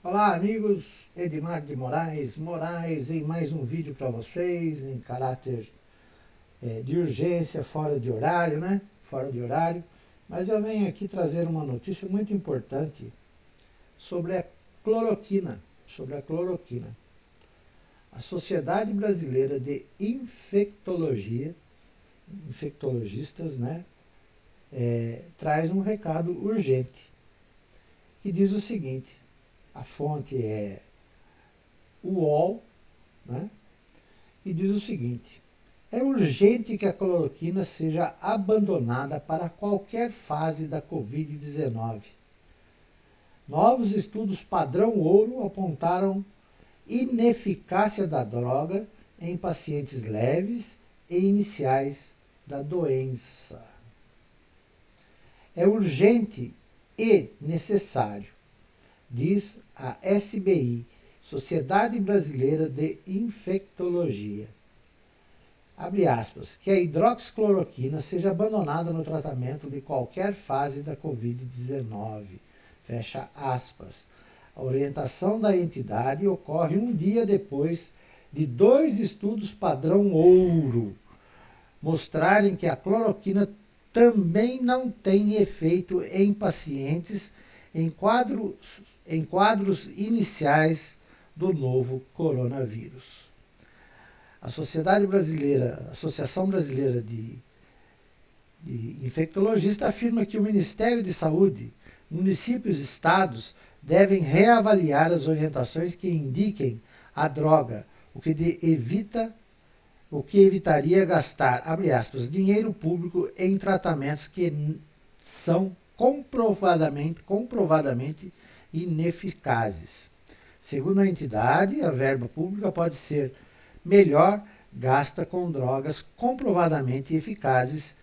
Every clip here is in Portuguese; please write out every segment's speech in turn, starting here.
Olá amigos, Edmar de Moraes em mais um vídeo para vocês em caráter de urgência, fora de horário, né? Fora de horário, mas eu venho aqui trazer uma notícia muito importante sobre a cloroquina, sobre a cloroquina. A Sociedade Brasileira de Infectologia, infectologistas, né? Traz um recado urgente que diz o seguinte: a fonte é o UOL, né? E diz o seguinte: é urgente que a cloroquina seja abandonada para qualquer fase da Covid-19. Novos estudos padrão ouro apontaram ineficácia da droga em pacientes leves e iniciais da doença. É urgente e necessário, diz a SBI, Sociedade Brasileira de Infectologia, abre aspas, que a hidroxicloroquina seja abandonada no tratamento de qualquer fase da Covid-19, fecha aspas. A orientação da entidade ocorre um dia depois de 2 estudos padrão ouro mostrarem que a cloroquina também não tem efeito em pacientes em quadros iniciais do novo coronavírus. A Associação Brasileira de Infectologistas afirma que o Ministério de Saúde, municípios e estados devem reavaliar as orientações que indiquem a droga, o que evitaria gastar, abre aspas, dinheiro público em tratamentos que são comprovadamente ineficazes. Segundo a entidade, a verba pública pode ser melhor gasta com drogas comprovadamente eficazes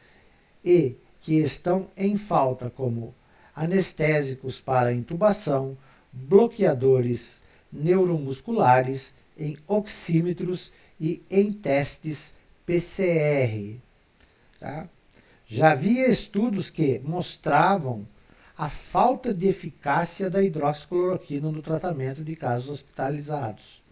e que estão em falta, como anestésicos para intubação, bloqueadores neuromusculares, em oxímetros e em testes PCR. Tá? Já havia estudos que mostravam a falta de eficácia da hidroxicloroquina no tratamento de casos hospitalizados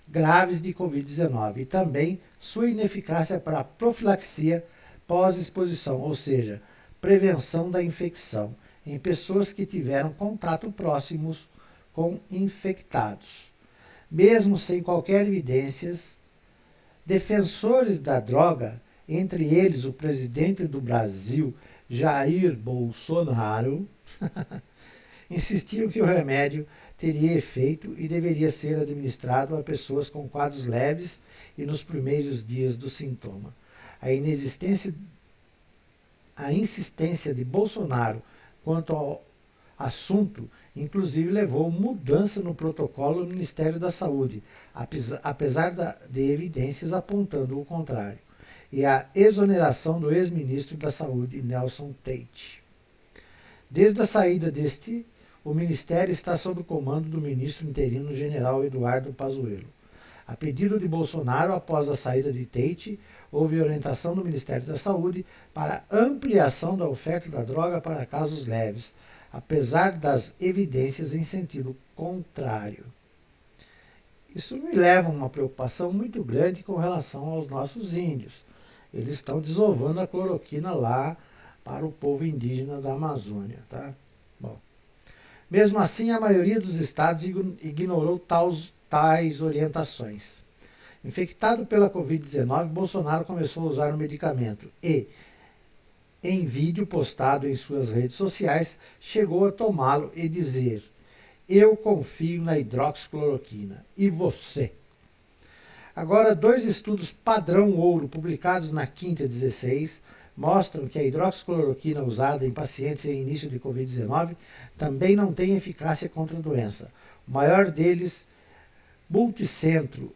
graves de Covid-19 e também sua ineficácia para a profilaxia pós-exposição, ou seja, prevenção da infecção em pessoas que tiveram contato próximos com infectados. Mesmo sem qualquer evidências, defensores da droga, entre eles o presidente do Brasil, Jair Bolsonaro, insistiram que o remédio teria efeito e deveria ser administrado a pessoas com quadros leves e nos primeiros dias do sintoma. A insistência de Bolsonaro quanto ao assunto, inclusive, levou mudança no protocolo do Ministério da Saúde, apesar de evidências apontando o contrário, e a exoneração do ex-ministro da Saúde, Nelson Tate. Desde a saída o Ministério está sob o comando do ministro interino general Eduardo Pazuello. A pedido de Bolsonaro, após a saída de Tate, houve orientação do Ministério da Saúde para ampliação da oferta da droga para casos leves, apesar das evidências em sentido contrário. Isso me leva a uma preocupação muito grande com relação aos nossos índios. Eles estão desovando a cloroquina lá para o povo indígena da Amazônia, tá? Bom, mesmo assim, a maioria dos estados ignorou tais orientações. Infectado pela Covid-19, Bolsonaro começou a usar o medicamento e, em vídeo postado em suas redes sociais, chegou a tomá-lo e dizer: "Eu confio na hidroxicloroquina. E você?" Agora, 2 estudos padrão ouro publicados na quinta 16 mostram que a hidroxicloroquina usada em pacientes em início de Covid-19 também não tem eficácia contra a doença. O maior deles, multicêntrico,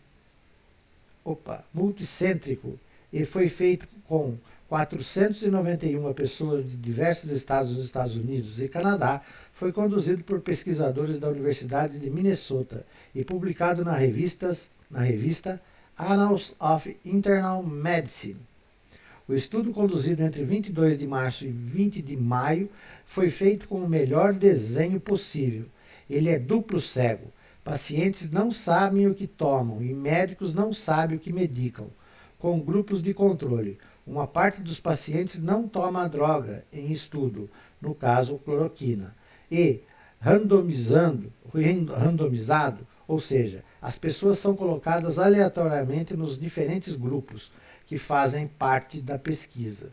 e foi feito com 491 pessoas de diversos estados dos Estados Unidos e Canadá, foi conduzido por pesquisadores da Universidade de Minnesota e publicado na revista Annals of Internal Medicine. O estudo, conduzido entre 22 de março e 20 de maio, foi feito com o melhor desenho possível Ele é duplo cego. Pacientes não sabem o que tomam e médicos não sabem o que medicam. Com grupos de controle, uma parte dos pacientes não toma a droga em estudo, no caso cloroquina, e randomizado, ou seja, as pessoas são colocadas aleatoriamente nos diferentes grupos que fazem parte da pesquisa.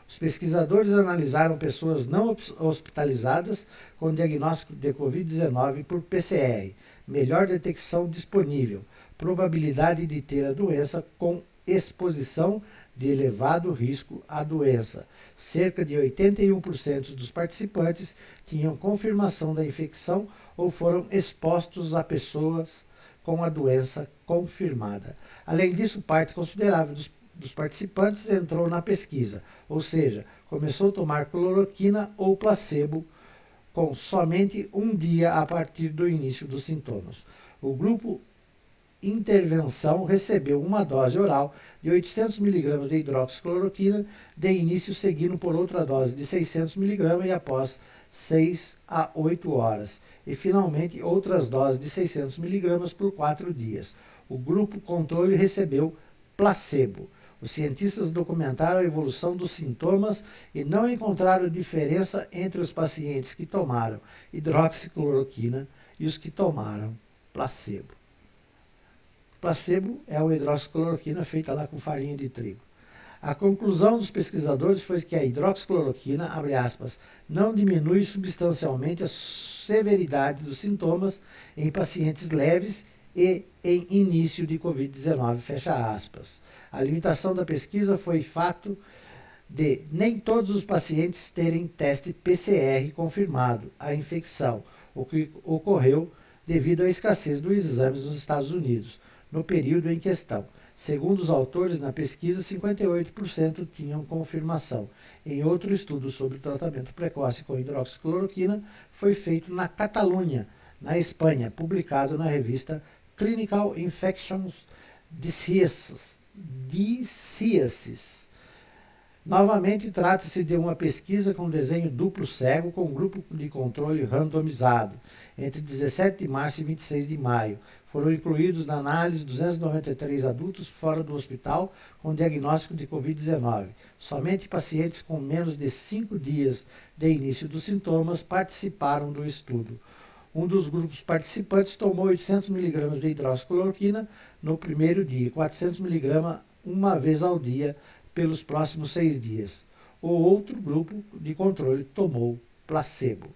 Os pesquisadores analisaram pessoas não hospitalizadas com diagnóstico de Covid-19 por PCR, melhor detecção disponível, probabilidade de ter a doença com exposição de elevado risco à doença. Cerca de 81% dos participantes tinham confirmação da infecção ou foram expostos a pessoas com a doença confirmada. Além disso, parte considerável dos participantes entrou na pesquisa, ou seja, começou a tomar cloroquina ou placebo com somente um dia a partir do início dos sintomas. O grupo intervenção recebeu uma dose oral de 800 mg de hidroxicloroquina, de início seguindo por outra dose de 600 mg e após 6 a 8 horas, e finalmente outras doses de 600 mg por 4 dias. O grupo controle recebeu placebo. Os cientistas documentaram a evolução dos sintomas e não encontraram diferença entre os pacientes que tomaram hidroxicloroquina e os que tomaram placebo. Placebo é a hidroxicloroquina feita lá com farinha de trigo. A conclusão dos pesquisadores foi que a hidroxicloroquina, abre aspas, não diminui substancialmente a severidade dos sintomas em pacientes leves e em início de Covid-19, fecha aspas. A limitação da pesquisa foi fato de nem todos os pacientes terem teste PCR confirmado a infecção, o que ocorreu devido à escassez dos exames nos Estados Unidos, no período em questão. Segundo os autores, na pesquisa, 58% tinham confirmação. Em outro estudo sobre tratamento precoce com hidroxicloroquina, foi feito na Catalunha, na Espanha, publicado na revista Clinical Infectious Diseases. Novamente, trata-se de uma pesquisa com desenho duplo cego com grupo de controle randomizado, entre 17 de março e 26 de maio. Foram incluídos na análise 293 adultos fora do hospital com diagnóstico de Covid-19. Somente pacientes com menos de 5 dias de início dos sintomas participaram do estudo. Um dos grupos participantes tomou 800 mg de hidroxicloroquina no primeiro dia e 400 mg uma vez ao dia pelos próximos 6 dias. O outro grupo de controle tomou placebo.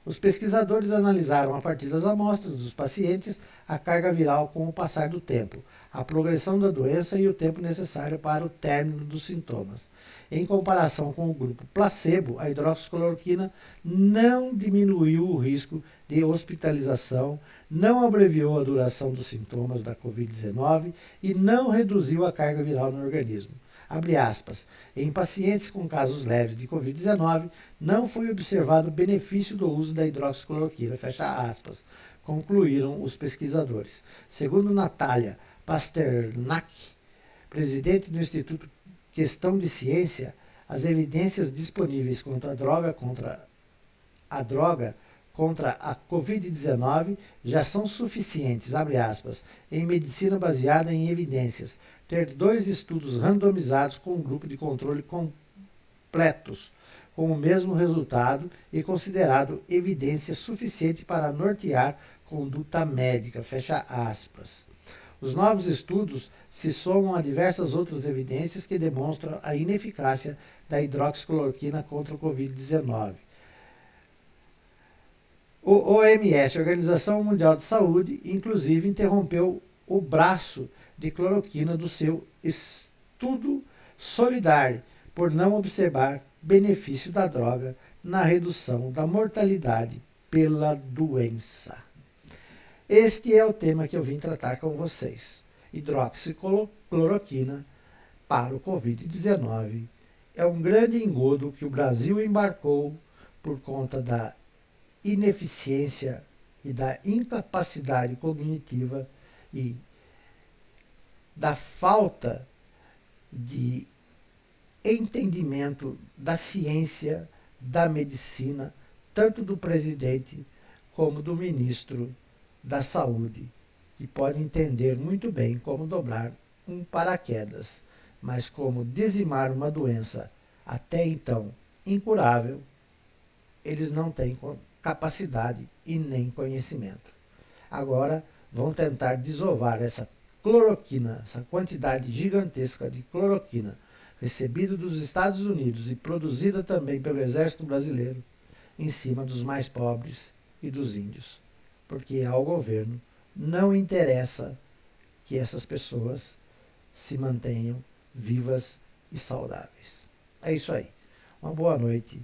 Os pesquisadores analisaram a partir das amostras dos pacientes a carga viral com o passar do tempo, a progressão da doença e o tempo necessário para o término dos sintomas. Em comparação com o grupo placebo, a hidroxicloroquina não diminuiu o risco de hospitalização, não abreviou a duração dos sintomas da Covid-19 e não reduziu a carga viral no organismo. Abre aspas, em pacientes com casos leves de Covid-19, não foi observado benefício do uso da hidroxicloroquina, fecha aspas, concluíram os pesquisadores. Segundo Natália Pasternak, presidente do Instituto Questão de Ciência, as evidências disponíveis contra a Covid-19 já são suficientes, abre aspas, em medicina baseada em evidências, ter 2 estudos randomizados com um grupo de controle completos, com o mesmo resultado e considerado evidência suficiente para nortear conduta médica, fecha aspas. Os novos estudos se somam a diversas outras evidências que demonstram a ineficácia da hidroxicloroquina contra o Covid-19. O OMS, Organização Mundial de Saúde, inclusive interrompeu o braço de cloroquina do seu estudo solidário por não observar benefício da droga na redução da mortalidade pela doença. Este é o tema que eu vim tratar com vocês. Hidroxicloroquina para o Covid-19 é um grande engodo que o Brasil embarcou por conta da ineficiência e da incapacidade cognitiva e da falta de entendimento da ciência, da medicina, tanto do presidente como do ministro da Saúde, que pode entender muito bem como dobrar um paraquedas, mas como dizimar uma doença até então incurável, eles não têm capacidade e nem conhecimento. Agora vão tentar desovar essa cloroquina, essa quantidade gigantesca de cloroquina recebida dos Estados Unidos e produzida também pelo Exército Brasileiro, em cima dos mais pobres e dos índios. Porque ao governo não interessa que essas pessoas se mantenham vivas e saudáveis. É isso aí. Uma boa noite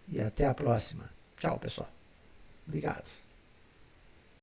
e até a próxima. Tchau, pessoal. Obrigado.